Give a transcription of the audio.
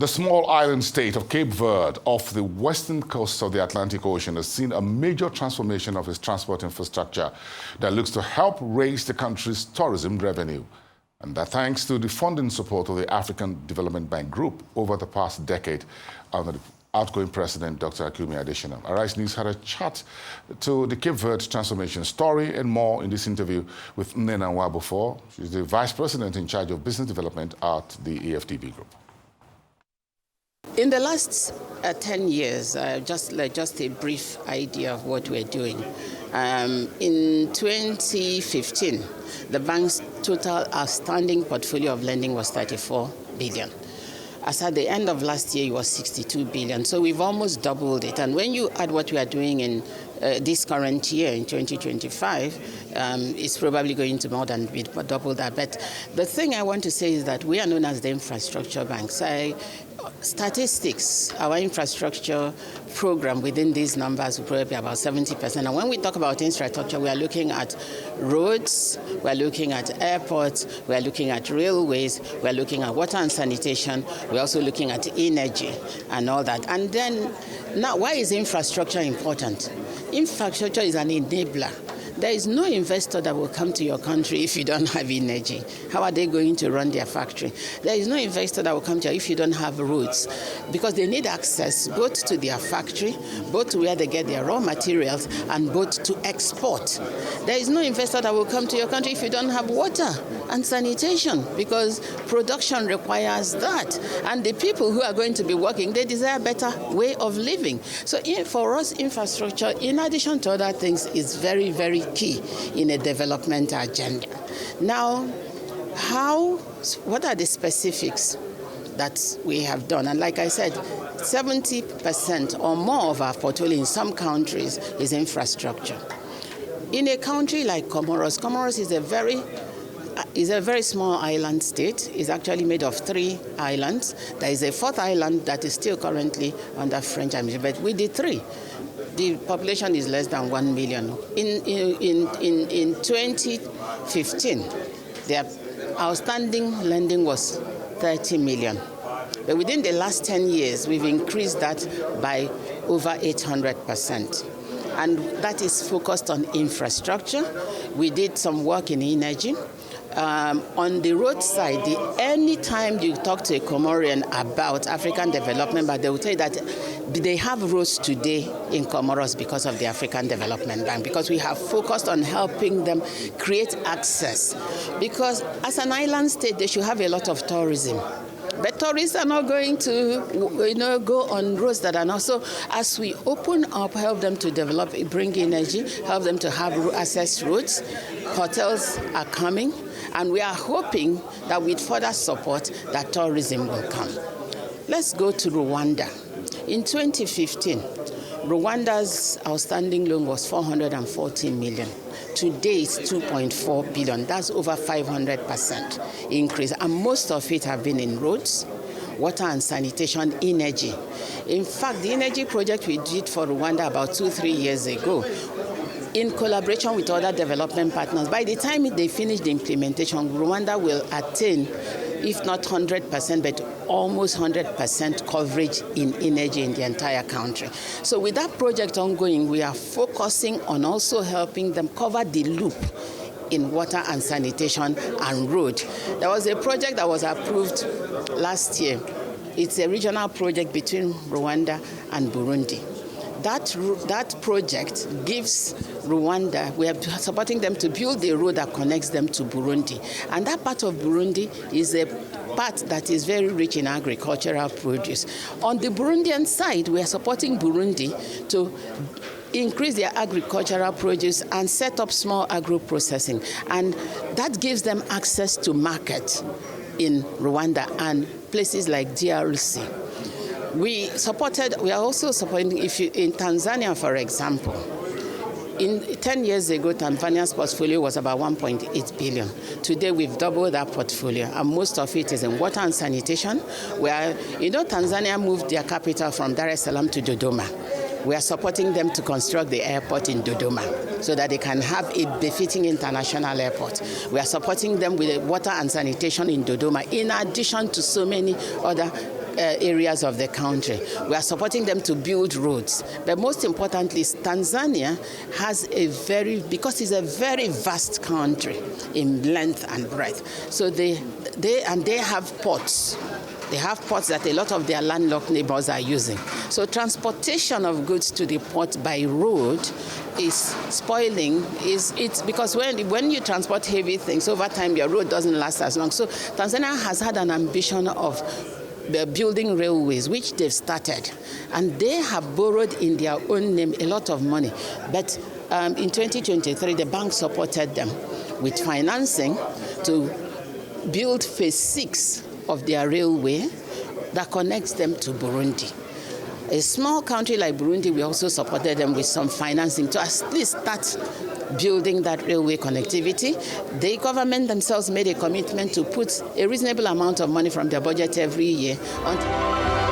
The small island state of Cape Verde off the western coast of the Atlantic Ocean has seen a major transformation of its transport infrastructure that looks to help raise the country's tourism revenue. And that thanks to the funding support of the African Development Bank Group over the past decade under the outgoing president, Dr. Adesina. Arise News had a chat to the Cape Verde transformation story and more in this interview with Nnena Nwabufor. She's the vice president in charge of business development at the Afdb Group. In the last 10 years, just a brief idea of what we're doing. In 2015, the bank's total outstanding portfolio of lending was 34 billion. As at the end of last year, it was 62 billion. So we've almost doubled it. And when you add what we are doing in this current year, in 2025, it's probably going to more than double that. But the thing I want to say is that we are known as the infrastructure bank. So statistics, our infrastructure program within these numbers will probably be about 70%. And when we talk about infrastructure, we are looking at roads, we are looking at airports, we are looking at railways, we are looking at water and sanitation, we are also looking at energy and all that. And then, now, why is infrastructure important? Infrastructure is an enabler. There is no investor that will come to your country if you don't have energy. How are they going to run their factory? There is no investor that will come to you if you don't have roads, because they need access both to their factory, both to where they get their raw materials, and both to export. There is no investor that will come to your country if you don't have water and sanitation, because production requires that. And the people who are going to be working, they desire a better way of living. So for us, infrastructure, in addition to other things, is very, very key in a development agenda. Now, what are the specifics that we have done? And like I said, 70% or more of our portfolio in some countries is infrastructure. In a country like Comoros, Comoros is a very small island state. It's actually made of 3 islands. There is a 4th island that is still currently under French administration, but with the 3, the population is less than 1 million. In 2015, their outstanding lending was 30 million. But within the last 10 years, we've increased that by over 800%. And that is focused on infrastructure. We did some work in energy. On the roadside, anytime you talk to a Comorian about African development, but they will tell you that they have roads today in Comoros because of the African Development Bank, because we have focused on helping them create access. Because as an island state, they should have a lot of tourism. But tourists are not going to, go on roads that are not. So as we open up, help them to develop, bring energy, help them to have access routes, hotels are coming, and we are hoping that with further support, that tourism will come. Let's go to Rwanda. In 2015, Rwanda's outstanding loan was 414 million. Today it's 2.4 billion. That's over 500% increase. And most of it have been in roads, water and sanitation, energy. In fact, the energy project we did for Rwanda about 2-3 years ago, in collaboration with other development partners, by the time they finish the implementation, Rwanda will attain, if not 100%, but almost 100% coverage in energy in the entire country. So with that project ongoing, we are focusing on also helping them cover the loop in water and sanitation and road. There was a project that was approved last year. It's a regional project between Rwanda and Burundi. That project gives Rwanda, we are supporting them to build the road that connects them to Burundi. And that part of Burundi is a part that is very rich in agricultural produce. On the Burundian side, we are supporting Burundi to increase their agricultural produce and set up small agro-processing. And that gives them access to market in Rwanda and places like DRC. We are also supporting, in Tanzania, for example, 10 years ago, Tanzania's portfolio was about 1.8 billion. Today, we've doubled that portfolio, and most of it is in water and sanitation, where, Tanzania moved their capital from Dar es Salaam to Dodoma. We are supporting them to construct the airport in Dodoma so that they can have a befitting international airport. We are supporting them with water and sanitation in Dodoma, in addition to so many other areas of the country. We are supporting them to build roads. But most importantly, Tanzania has because it's a very vast country in length and breadth. So they have ports. They have ports that a lot of their landlocked neighbors are using. So transportation of goods to the port by road is spoiling. It's because when you transport heavy things, over time your road doesn't last as long. So Tanzania has had an ambition of building railways, which they've started. And they have borrowed in their own name a lot of money. But in 2023, the bank supported them with financing to build phase 6 of their railway that connects them to Burundi. A small country like Burundi, we also supported them with some financing to at least start building that railway connectivity. The government themselves made a commitment to put a reasonable amount of money from their budget every year on